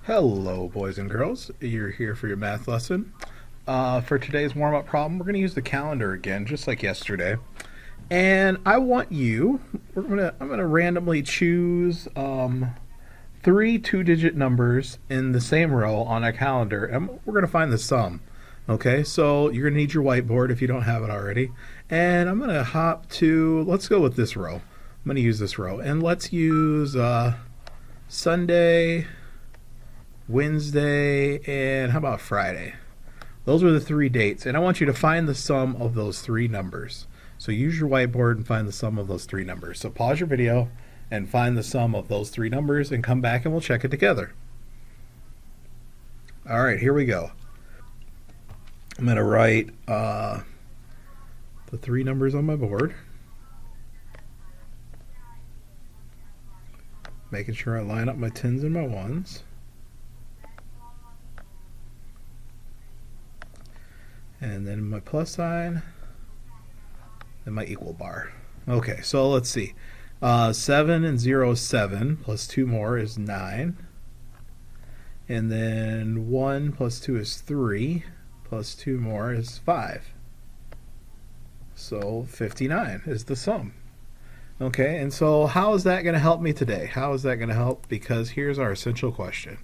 Hello, boys and girls. You're here for your math lesson. For today's warm-up problem, we're going to use the calendar again, just like yesterday. And I want you. I'm gonna randomly choose three two-digit numbers in the same row on a calendar, and we're going to find the sum. Okay, so you're going to need your whiteboard if you don't have it already. And I'm going to hop to. Let's go with this row. I'm going to use this row, and let's use Sunday, Wednesday, and how about Friday? Those are the three dates, and I want you to find the sum of those three numbers. So use your whiteboard and find the sum of those three numbers. So pause your video and find the sum of those three numbers and come back and we'll check it together. All right, here we go. I'm going to write the three numbers on my board. Making sure I line up my tens and my ones. And then my plus sign, and my equal bar. Okay, so let's see. 7 and 0 is 7, plus 2 more is 9. And then 1 plus 2 is 3, plus 2 more is 5. So 59 is the sum. Okay, and so how is that going to help me today? How is that going to help? Because here's our essential question.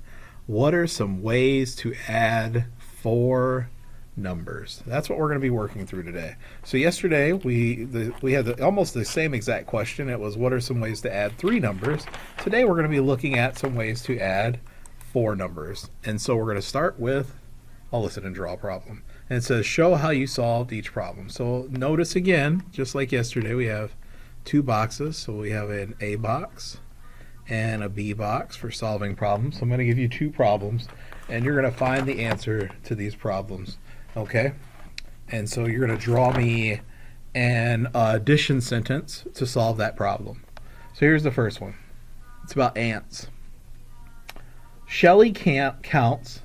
What are some ways to add four numbers? That's what we're going to be working through today. So yesterday we had almost the same exact question. It was what are some ways to add three numbers? Today we're going to be looking at some ways to add four numbers. And so we're going to start with a listen and draw problem. And it says show how you solved each problem. So notice again, just like yesterday, we have two boxes. So we have an A box and a B box for solving problems. So I'm going to give you two problems and you're going to find the answer to these problems. Okay, and so you're going to draw me an addition sentence to solve that problem. So here's the first one. It's about ants. Shelly counts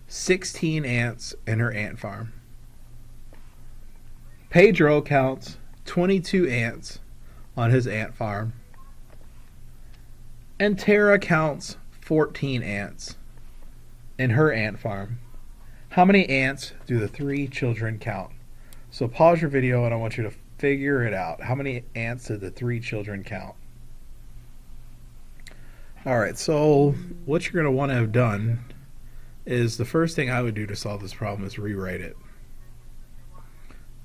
16 ants in her ant farm. Pedro counts 22 ants on his ant farm. And Tara counts 14 ants in her ant farm. How many ants do the three children count? So pause your video and I want you to figure it out. How many ants did the three children count? All right, so what you're going to want to have done is the first thing I would do to solve this problem is rewrite it.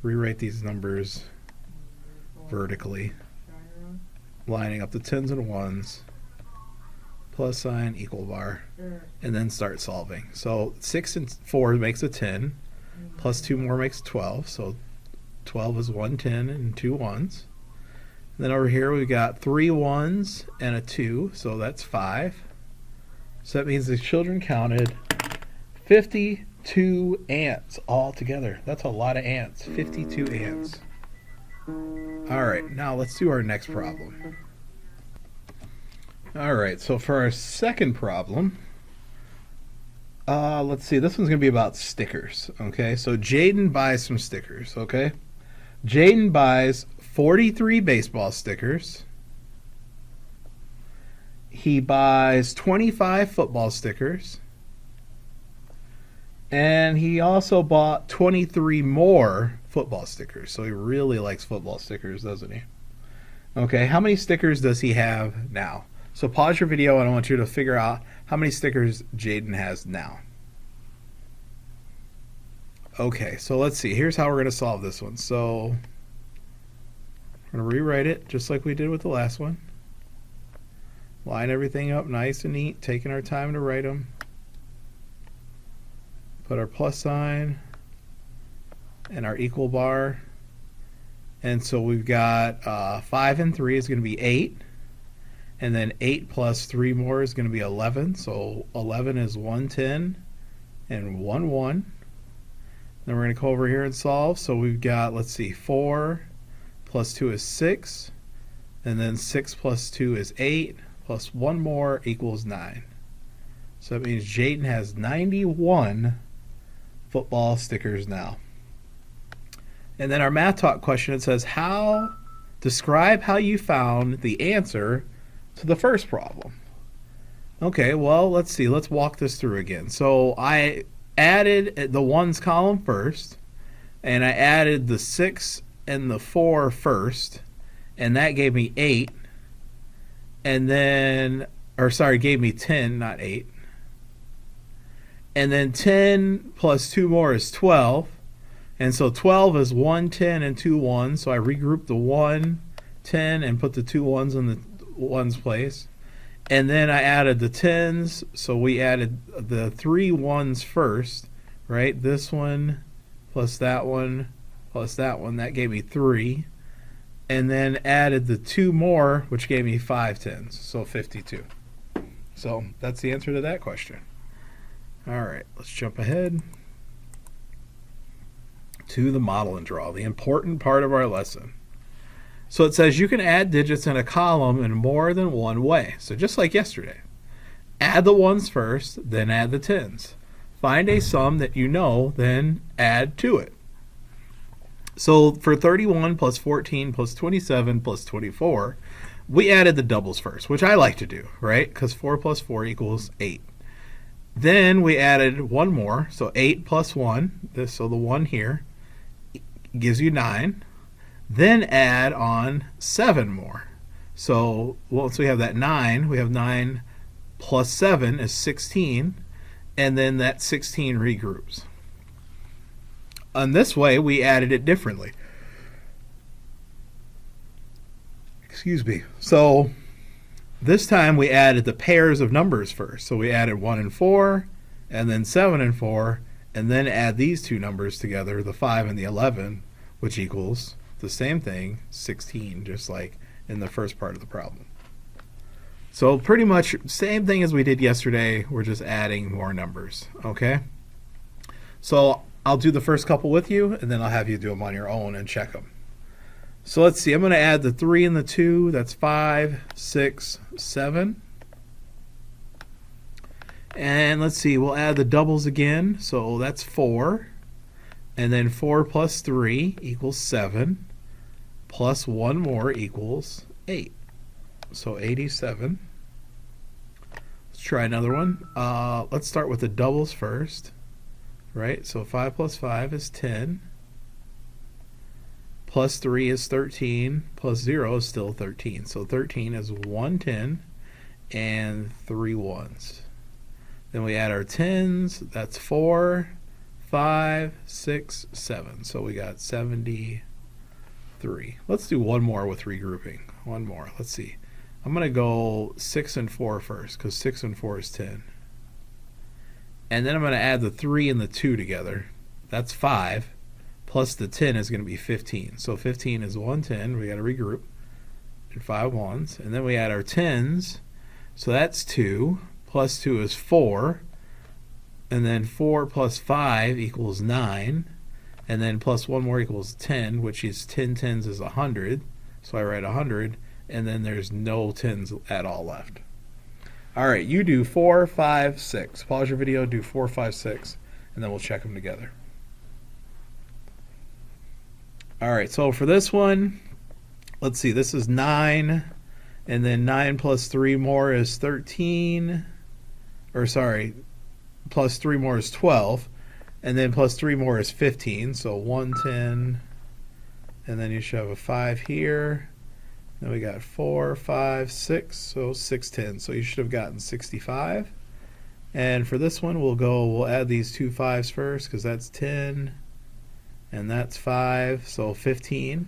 Rewrite these numbers vertically, lining up the tens and ones, plus sign, equal bar, and then start solving. So 6 and 4 makes a 10, plus 2 more makes 12, so 12 is 1 10 and 2 ones. And then over here we've got 3 ones and a 2, so that's 5. So that means the children counted 52 ants all together. That's a lot of ants, 52 ants. All right, now let's do our next problem. All right, so for our second problem, let's see, this one's going to be about stickers, okay? So Jaden buys some stickers, okay? Jaden buys 43 baseball stickers. He buys 25 football stickers. And he also bought 23 more football stickers. So he really likes football stickers, doesn't he? Okay, how many stickers does he have now? So pause your video and I want you to figure out how many stickers Jaden has now. Okay, so let's see. Here's how we're going to solve this one. So we're going to rewrite it just like we did with the last one. Line everything up nice and neat, taking our time to write them. Put our plus sign and our equal bar. And so we've got 5 and 3 is going to be 8. And then 8 plus 3 more is going to be 11. So 11 is 1 10 and 1 1. Then we're going to go over here and solve. So we've got, let's see, 4 plus 2 is 6. And then 6 plus 2 is 8. Plus 1 more equals 9. So that means Jaden has 91 football stickers now. And then our math talk question, it says, describe how you found the answer to the first problem. Okay, well, let's see. Let's walk this through again. So I added the ones column first, and I added the 6 and the 4 first, and that gave me 8. And then, or sorry, gave me 10, not 8. And then 10 plus 2 more is 12. And so 12 is 1, 10, and 2 1s. So I regrouped the 1, 10, and put the 2 1s in the 1's place. And then I added the 10s. So we added the 3 1s first, right? This one plus that one plus that one. That gave me 3. And then added the 2 more, which gave me 5 10s. So 52. So that's the answer to that question. All right, let's jump ahead to the model and draw, the important part of our lesson. So it says you can add digits in a column in more than one way. So just like yesterday, add the ones first, then add the tens. Find a sum that you know, then add to it. So for 31 plus 14 plus 27 plus 24, we added the doubles first, which I like to do, right? Because 4 plus 4 equals 8. Then we added one more, so 8 plus 1, so the 1 here, gives you 9. Then add on 7 more. So once we have that 9, we have 9 plus 7 is 16, and then that 16 regroups. On this way, we added it differently. Excuse me. So this time we added the pairs of numbers first. So we added 1 and 4, and then 7 and 4, and then add these two numbers together, the 5 and the 11, which equals the same thing, 16, just like in the first part of the problem. So pretty much same thing as we did yesterday, we're just adding more numbers, okay? So I'll do the first couple with you, and then I'll have you do them on your own and check them. So let's see, I'm going to add the 3 and the 2, that's 5, 6, 7. And let's see, we'll add the doubles again, so that's 4. And then 4 plus 3 equals 7, plus 1 more equals 8. So 87. Let's try another one. Let's start with the doubles first, right? So 5 plus 5 is 10. Plus 3 is 13, plus 0 is still 13. So 13 is 1 10 and 3 1s. Then we add our 10s, that's 4, 5, 6, 7. So we got 73. Let's do one more with regrouping. One more, let's see. I'm going to go 6 and 4 first, because 6 and 4 is 10. And then I'm going to add the 3 and the 2 together. That's 5. Plus the 10 is going to be 15. So 15 is 110. We got to regroup. And 5 1s. And then we add our 10s. So that's 2. Plus 2 is 4. And then 4 plus 5 equals 9. And then plus 1 more equals 10, which is 10 tens is 100. So I write 100. And then there's no 10s at all left. All right, you do 4, 5, 6. Pause your video, do 4, 5, 6, and then we'll check them together. All right, so for this one, let's see, this is 9, and then 9 plus 3 more is 13, or sorry, plus 3 more is 12, and then plus 3 more is 15, so 110, and then you should have a 5 here. Then we got 4, 5, 6, so 610, so you should have gotten 65. And for this one, we'll add these two 5s first, because that's 10, and that's 5, so 15.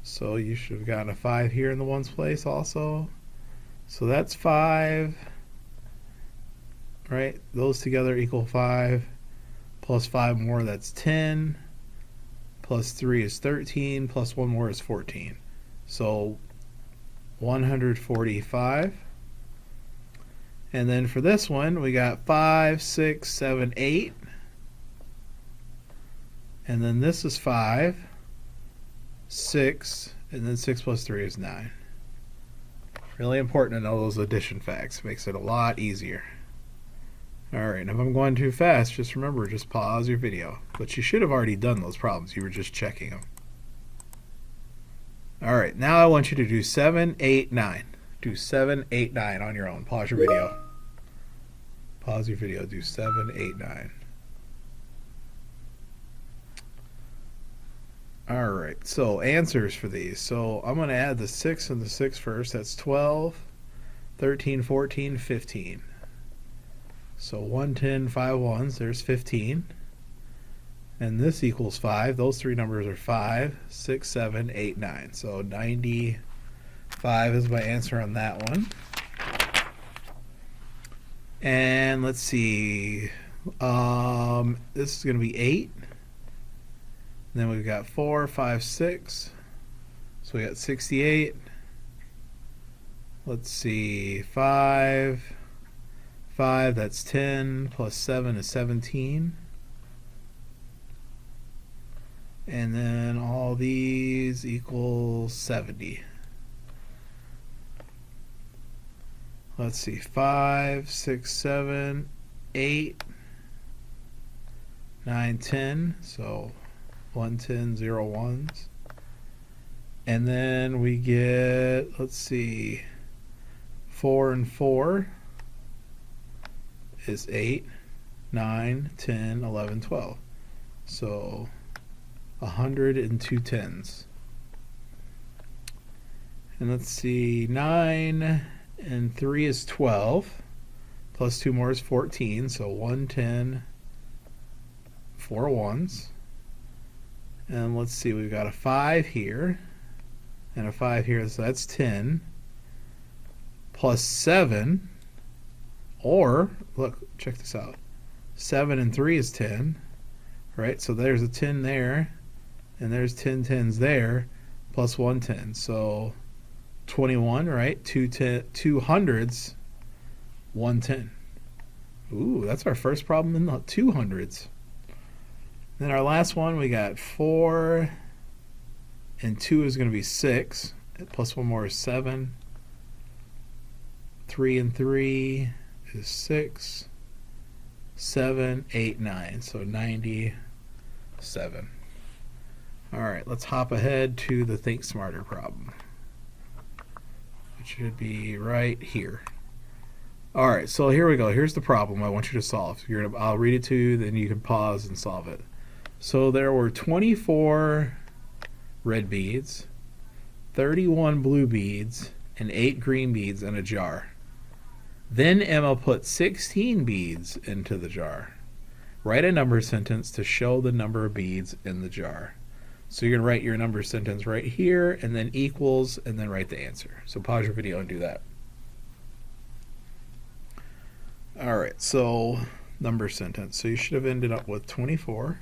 So you should have gotten a 5 here in the ones place also. So that's 5, right? Those together equal 5, plus 5 more, that's 10, plus 3 is 13, plus 1 more is 14. So 145. And then for this one, we got 5, 6, 7, 8. And then this is 5, 6, and then 6 plus 3 is 9. Really important to know those addition facts. Makes it a lot easier. Alright, and if I'm going too fast, just remember, just pause your video. But you should have already done those problems. You were just checking them. Alright, now I want you to do 7, 8, 9. Do 7, 8, 9 on your own. Pause your video. Pause your video. Do 7, 8, 9. All right. So answers for these. So I'm going to add the 6 and the 6 first. That's 12, 13, 14, 15. So 1, 10, 5 ones. There's 15. And this equals 5. Those three numbers are 5, 6, 7, 8, 9. So 95 is my answer on that one. And let's see. This is going to be 8. Then we've got 4, 5, 6. So we got 68. Let's see. 5. 5, that's 10. Plus 7 is 17. And then all these equal 70. Let's see, 5, 6, 7, 8, 9, 10. So 1, 10, 0 ones. And then we get, let's see, 4 and 4 is 8, 9, 10, 11, 12. So 102 tens. And let's see, 9 and 3 is 12. Plus 2 more is 14. So 1, 10, 4 ones. And let's see, we've got a 5 here. And a 5 here, so that's 10. Plus 7. Or, look, check this out. 7 and 3 is 10. Right, so there's a 10 there. And there's 10 tens there, plus 1 10. So 21, right? 2 hundreds, 1 10. Ooh, that's our first problem in the 200s. Then our last one, we got 4 and 2 is going to be 6. Plus 1 more is 7. 3 and 3 is 6. 7, 8, 9. So 97. All right, let's hop ahead to the Think Smarter problem. It should be right here. All right, so here we go. Here's the problem I want you to solve. I'll read it to you, then you can pause and solve it. So there were 24 red beads, 31 blue beads, and 8 green beads in a jar. Then Emma put 16 beads into the jar. Write a number sentence to show the number of beads in the jar. So you're going to write your number sentence right here, and then equals, and then write the answer. So pause your video and do that. All right, so number sentence. So you should have ended up with 24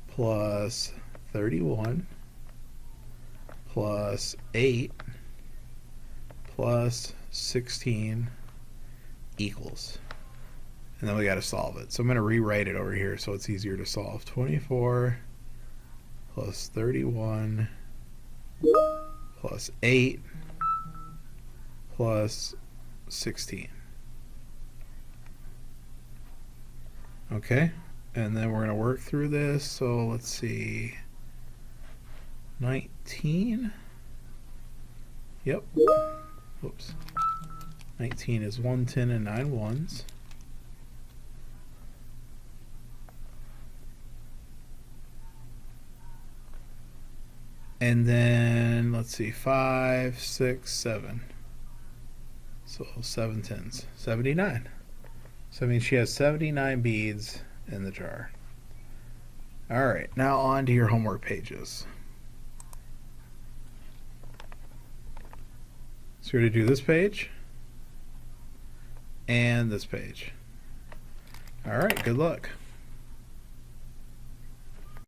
plus 31 plus 8 plus 16 equals. And then we got to solve it. So I'm going to rewrite it over here so it's easier to solve. 24 plus 31 plus 8 plus 16. Okay, and then we're going to work through this. So let's see, 19. Yep. Oops. 19 is 1, 10, and 9 ones. And then, let's see, 5, 6, 7. So 7 tens. 79. So that means she has 79 beads in the jar. All right, now on to your homework pages. So you're going to do this page and this page. All right, good luck.